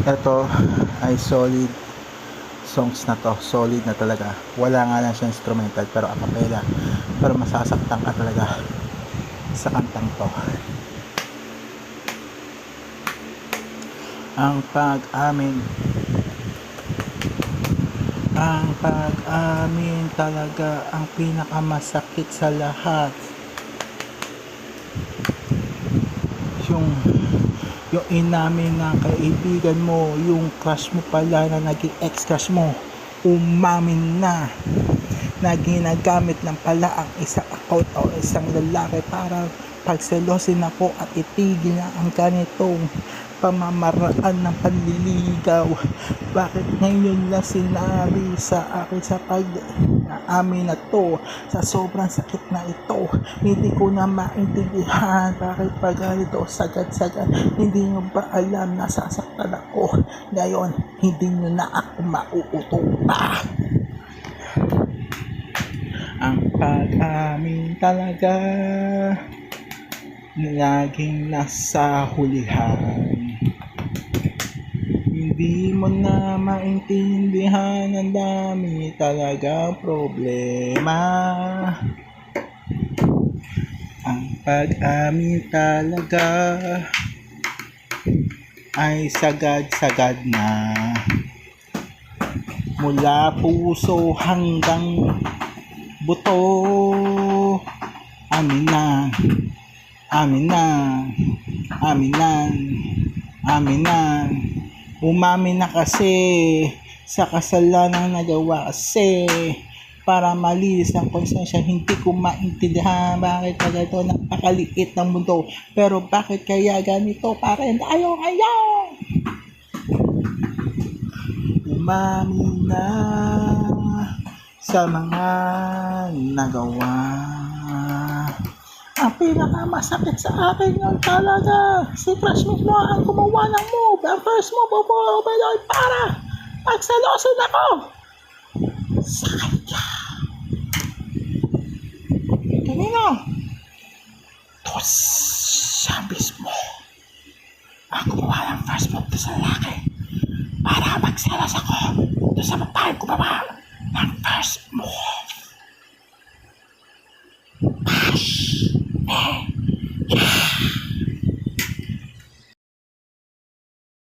Ito ay solid songs na to, solid na talaga. Wala nga lang siya instrumental pero a cappella, pero masasaktan ka talaga sa kantang to. Ang pag-amin talaga ang pinakamasakit sa lahat. Yung inamin ng kaibigan mo, yung crush mo pala na naging ex-crush mo, umamin na ginagamit lang pala ang isang account o isang lalaki para pagselosin ako at itigil na ang ganitong pamamaraan ng panliligaw. Bakit ngayon lang sinabi sa akin sa pag-aamin na to? Sa sobrang sakit na ito, hindi ko na maintindihan bakit pa ganito sagad-sagad. Hindi nyo ba alam na sasaktan ako? Ngayon, hindi nyo na ako mauuto pa. Ang pag-amin talaga laging nasa hulihan. Hindi mo na maintindihan, ang dami talaga problema. Ang pag-amin talaga ay sagad-sagad na, mula puso hanggang buto. Amin na, amin na, amin na, amin na. Umamin na kasi sa kasalanan nagawa kasi, para malinis ng konsensya. Hindi ko maintindihan bakit pala ito napakaliit ng mundo, pero bakit kaya ganito pa rin tayo ngayon? Umamin na sa mga nagawa. Ang pinakamasakit sa akin yun talaga, si crush mismo ang gumawa ng move. Ang first move of overload para pagselosin ako sa kanya. Kanino? To siya mismo ang gumawa ng first move to sa lalaki para magselos